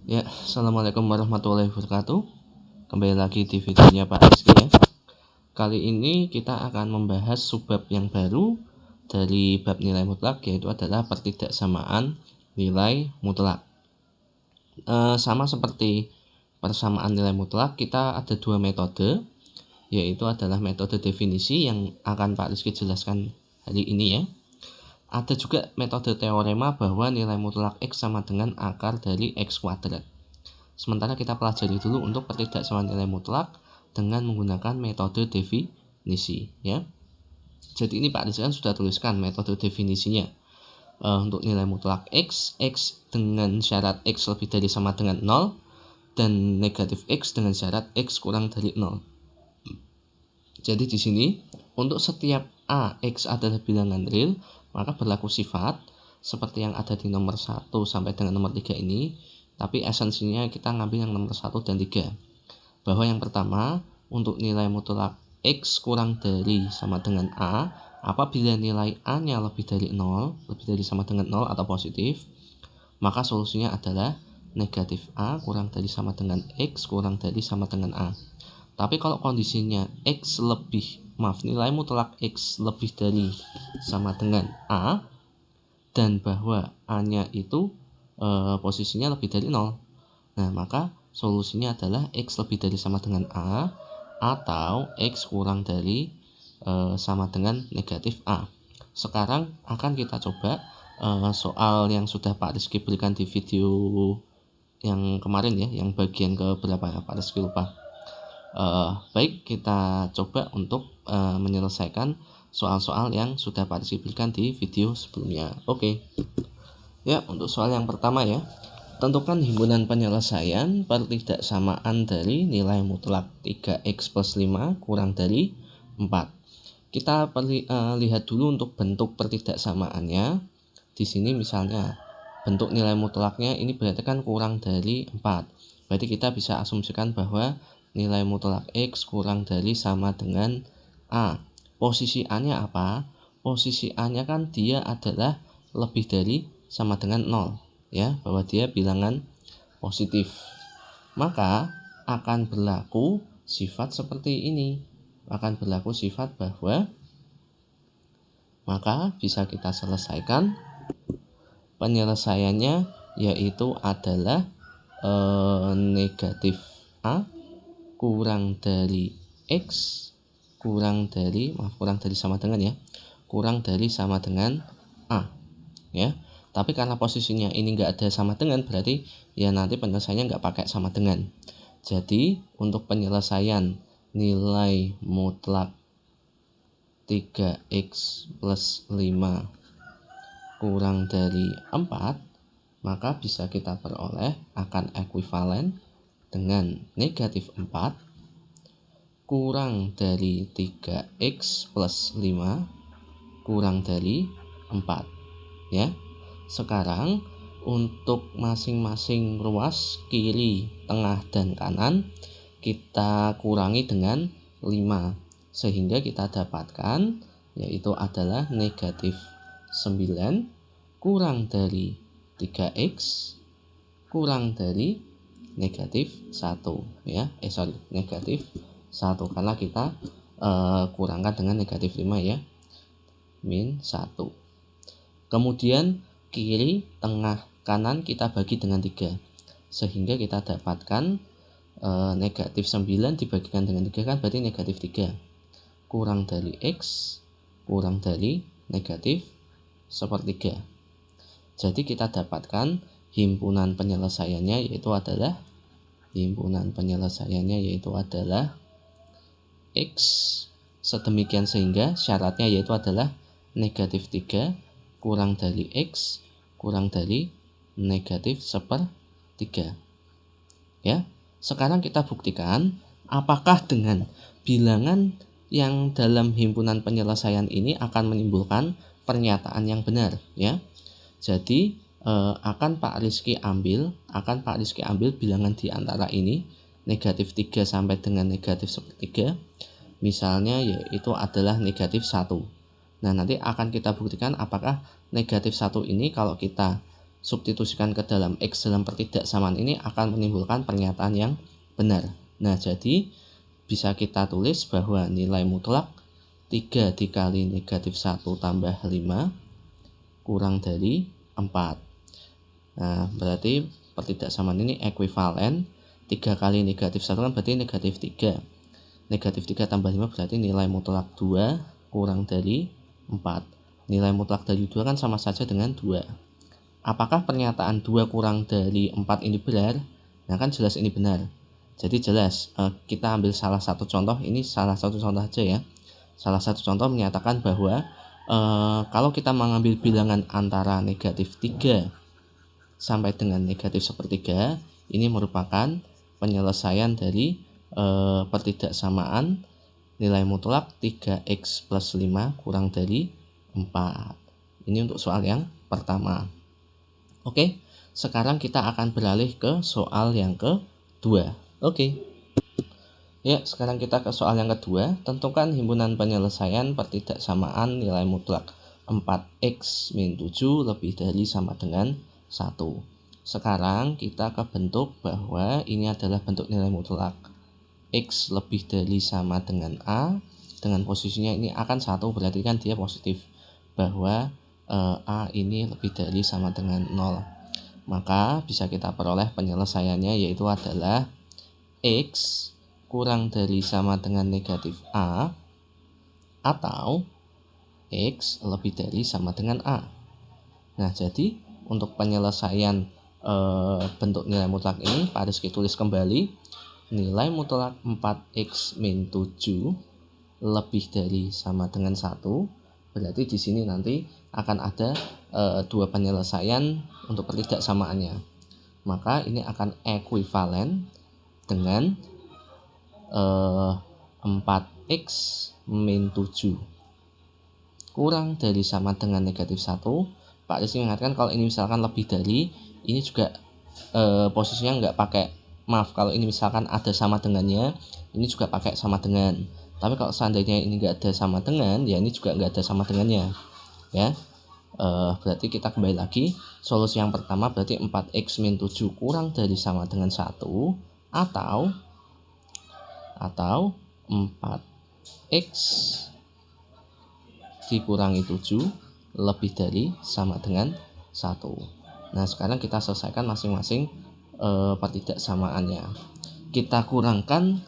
Ya, assalamualaikum warahmatullahi wabarakatuh. Kembali lagi di videonya Pak Rizky ya. Kali ini kita akan membahas subbab yang baru dari bab nilai mutlak, yaitu adalah pertidaksamaan nilai mutlak. Sama seperti persamaan nilai mutlak, kita ada dua metode, yaitu adalah metode definisi yang akan Pak Rizky jelaskan hari ini ya. Ada juga metode teorema bahwa nilai mutlak X sama dengan akar dari X kuadrat. Sementara kita pelajari dulu untuk pertidaksamaan nilai mutlak dengan menggunakan metode definisi ya. Jadi ini Pak Rizky kan sudah tuliskan metode definisinya. Untuk nilai mutlak X dengan syarat X lebih dari sama dengan 0 dan negatif X dengan syarat X kurang dari 0. Jadi di sini untuk setiap A X adalah bilangan real, maka berlaku sifat seperti yang ada di nomor 1 sampai dengan nomor 3 ini. Tapi esensinya kita ngambil yang nomor 1 dan 3. Bahwa yang pertama, untuk nilai mutlak X kurang dari sama dengan A, apabila nilai A-nya lebih dari 0, lebih dari sama dengan 0 atau positif, maka solusinya adalah negatif A kurang dari sama dengan X kurang dari sama dengan A. Tapi kalau kondisinya nilai mutlak X lebih dari sama dengan A, dan bahwa A-nya itu posisinya lebih dari 0. Nah, maka solusinya adalah X lebih dari sama dengan A atau X kurang dari sama dengan negatif A. Sekarang akan kita coba soal yang sudah Pak Rizky berikan di video yang kemarin ya, yang bagian ke berapa ya, Pak Rizky lupa. Baik, kita coba untuk menyelesaikan soal-soal yang sudah Pak Rizky berikan di video sebelumnya. Oke. Ya, untuk soal yang pertama ya. Tentukan himpunan penyelesaian pertidaksamaan dari nilai mutlak 3x plus 5 kurang dari 4. Kita lihat dulu untuk bentuk pertidaksamaannya. Di sini misalnya bentuk nilai mutlaknya ini berarti kan kurang dari 4. Berarti kita bisa asumsikan bahwa nilai mutlak X kurang dari sama dengan A. Posisi A-nya apa? Posisi A-nya kan dia adalah lebih dari sama dengan 0. Ya, bahwa dia bilangan positif. Maka akan berlaku sifat seperti ini. Akan berlaku sifat bahwa maka bisa kita selesaikan penyelesaiannya, yaitu adalah negatif A kurang dari X kurang dari sama dengan ya, kurang dari sama dengan A ya. Tapi karena posisinya ini enggak ada sama dengan, berarti ya nanti penyelesaiannya enggak pakai sama dengan. Jadi untuk penyelesaian nilai mutlak 3x plus 5 kurang dari 4, maka bisa kita peroleh akan ekuivalen dengan negatif 4 kurang dari 3x plus 5 kurang dari 4 ya. Sekarang untuk masing-masing ruas kiri, tengah, dan kanan kita kurangi dengan 5 sehingga kita dapatkan yaitu adalah negatif 9 kurang dari 3x kurang dari negatif 1 ya. Negatif 1 karena kita kurangkan dengan negatif 5 ya. Min 1. Kemudian kiri, tengah, kanan kita bagi dengan 3 sehingga kita dapatkan negatif 9 dibagikan dengan 3 kan berarti negatif 3 kurang dari X kurang dari negatif sepertiga. Jadi kita dapatkan himpunan penyelesaiannya yaitu adalah X sedemikian sehingga syaratnya yaitu adalah negatif 3 kurang dari X kurang dari negatif sepertiga ya. Sekarang kita buktikan apakah dengan bilangan yang dalam himpunan penyelesaian ini akan menimbulkan pernyataan yang benar ya. Jadi akan Pak Rizky ambil bilangan di antara ini negatif 3 sampai dengan negatif sepertiga, misalnya yaitu adalah negatif 1. Nah, nanti akan kita buktikan apakah negatif 1 ini kalau kita substitusikan ke dalam X dalam pertidaksamaan ini akan menimbulkan pernyataan yang benar. Nah, jadi bisa kita tulis bahwa nilai mutlak 3 dikali negatif 1 tambah 5 kurang dari 4. Nah, berarti pertidaksamaan ini ekuivalen. 3 kali negatif 1 kan berarti negatif 3. Negatif 3 tambah 5 berarti nilai mutlak 2 kurang dari 4. Nilai mutlak dari 2 kan sama saja dengan 2. Apakah pernyataan 2 kurang dari 4 ini benar? Nah, kan jelas ini benar. Jadi jelas, kita ambil salah satu contoh, ini salah satu contoh aja ya. Salah satu contoh menyatakan bahwa kalau kita mengambil bilangan antara negatif 3 sampai dengan negatif sepertiga, ini merupakan penyelesaian dari pertidaksamaan nilai mutlak 3x plus 5 kurang dari 4. Ini untuk soal yang pertama. Oke, sekarang kita akan beralih ke soal yang kedua. Oke. Ya, sekarang kita ke soal yang kedua. Tentukan himpunan penyelesaian pertidaksamaan nilai mutlak 4x min 7 lebih dari sama dengan 1. Sekarang kita ke bentuk bahwa ini adalah bentuk nilai mutlak X lebih dari sama dengan A, dengan posisinya ini akan 1, berarti kan dia positif, bahwa A ini lebih dari sama dengan 0. Maka bisa kita peroleh penyelesaiannya, yaitu adalah X kurang dari sama dengan negatif A atau X lebih dari sama dengan A. Nah, jadi untuk penyelesaian bentuk nilai mutlak ini, Pak Rizky tulis kembali nilai mutlak 4x min 7 lebih dari sama dengan 1. Berarti di sini nanti akan ada dua penyelesaian untuk pertidaksamaannya. Maka ini akan ekuivalen dengan 4x min 7 kurang dari sama dengan negatif 1. Pak Rizky mengatakan kalau ini misalkan lebih dari, ini juga posisinya nggak pakai, kalau ini misalkan ada sama dengannya, ini juga pakai sama dengan. Tapi kalau seandainya ini nggak ada sama dengan, ya ini juga nggak ada sama dengannya. Ya, berarti kita kembali lagi, solusi yang pertama berarti 4x min 7 kurang dari sama dengan 1 atau 4x dikurangi 7 lebih dari sama dengan 1. Nah, sekarang kita selesaikan masing-masing pertidaksamaannya. Kita kurangkan,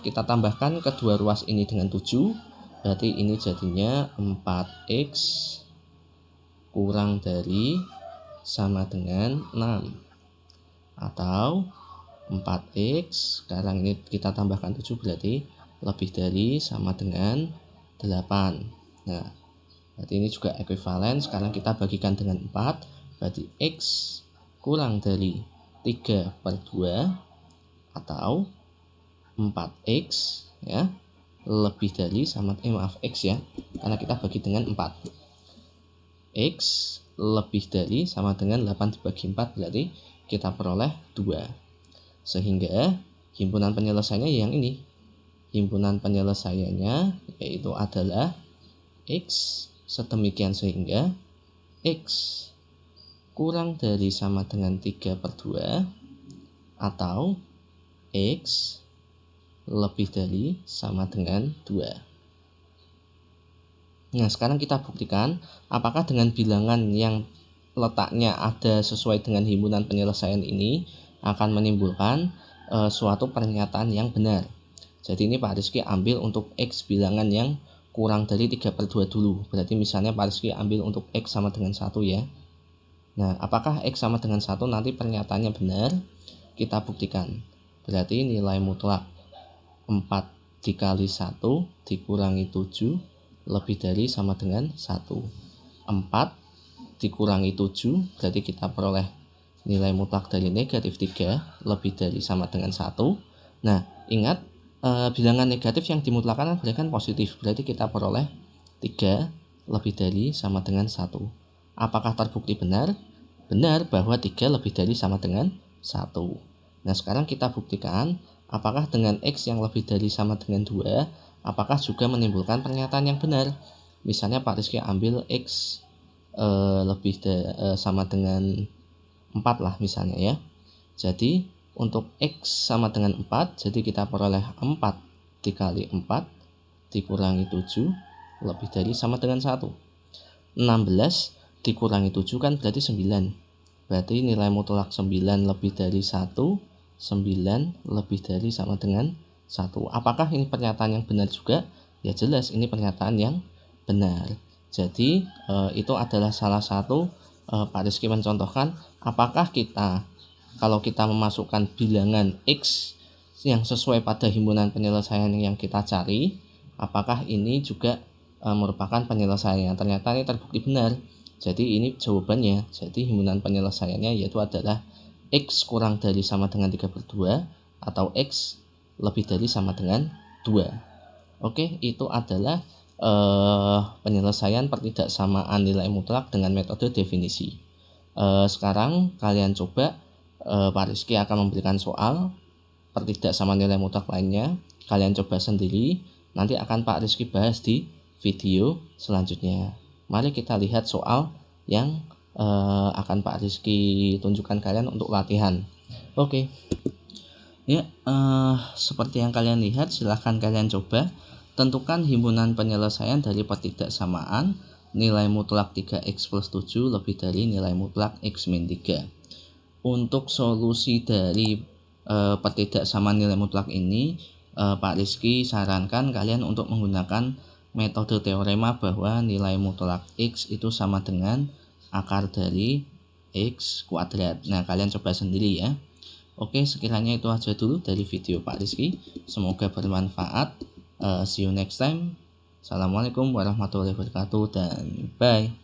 kita tambahkan kedua ruas ini dengan 7, berarti ini jadinya 4x kurang dari sama dengan 6 atau 4x, sekarang ini kita tambahkan 7 berarti lebih dari sama dengan 8. Nah, berarti ini juga ekuivalen. Sekarang kita bagikan dengan 4, berarti x kurang dari 3/2 atau 4x ya lebih dari sama x ya, karena kita bagi dengan 4. X lebih dari sama dengan 8 dibagi 4, berarti kita peroleh 2. Sehingga himpunan penyelesaiannya yang ini. Himpunan penyelesaiannya yaitu adalah X sedemikian sehingga X kurang dari sama dengan 3/2 atau X lebih dari sama dengan 2. Nah, sekarang kita buktikan apakah dengan bilangan yang letaknya ada sesuai dengan himpunan penyelesaian ini akan menimbulkan suatu pernyataan yang benar. Jadi ini Pak Rizky ambil untuk X bilangan yang kurang dari 3/2 dulu. Berarti misalnya Pak Rizky ambil untuk X sama dengan 1 ya. Nah, apakah X sama dengan 1 nanti pernyataannya benar? Kita buktikan. Berarti nilai mutlak 4 dikali 1 dikurangi 7 lebih dari sama dengan 1. 4 dikurangi 7 berarti kita peroleh nilai mutlak dari negatif 3 lebih dari sama dengan 1. Nah, ingat bilangan negatif yang dimutlakan berarti kan positif, berarti kita peroleh 3 lebih dari sama dengan 1. Apakah terbukti benar? Benar bahwa 3 lebih dari sama dengan 1. Nah, sekarang kita buktikan apakah dengan X yang lebih dari sama dengan 2, apakah juga menimbulkan pernyataan yang benar. Misalnya Pak Rizky ambil X sama dengan 4 lah misalnya ya. Jadi untuk X sama dengan 4, jadi kita peroleh 4 dikali 4 dikurangi 7 lebih dari sama dengan 1. 16 dikurangi 7 kan berarti 9. Berarti nilai mutlak 9 lebih dari 1, 9 lebih dari sama dengan 1. Apakah ini pernyataan yang benar juga? Ya jelas ini pernyataan yang benar. Jadi itu adalah salah satu Pak Rizky mencontohkan apakah kalau kita memasukkan bilangan X yang sesuai pada himpunan penyelesaian yang kita cari, apakah ini juga merupakan penyelesaian. Ternyata ini terbukti benar. Jadi ini jawabannya. Jadi himpunan penyelesaiannya yaitu adalah X kurang dari sama dengan 3/2 atau X lebih dari sama dengan 2. Oke, itu adalah penyelesaian pertidaksamaan nilai mutlak dengan metode definisi. Sekarang kalian coba, Pak Rizky akan memberikan soal pertidaksamaan nilai mutlak lainnya. Kalian coba sendiri, nanti akan Pak Rizky bahas di video selanjutnya. Mari kita lihat soal yang akan Pak Rizky tunjukkan kalian untuk latihan. Oke. Ya, seperti yang kalian lihat, silahkan kalian coba tentukan himpunan penyelesaian dari pertidaksamaan nilai mutlak 3x plus 7 lebih dari nilai mutlak x min 3. Untuk solusi dari pertidaksamaan nilai mutlak ini, Pak Rizky sarankan kalian untuk menggunakan metode teorema bahwa nilai mutlak x itu sama dengan akar dari x kuadrat. Nah, kalian coba sendiri ya. Oke, sekiranya itu aja dulu dari video Pak Rizky. Semoga bermanfaat. See you next time. Assalamualaikum warahmatullahi wabarakatuh dan bye.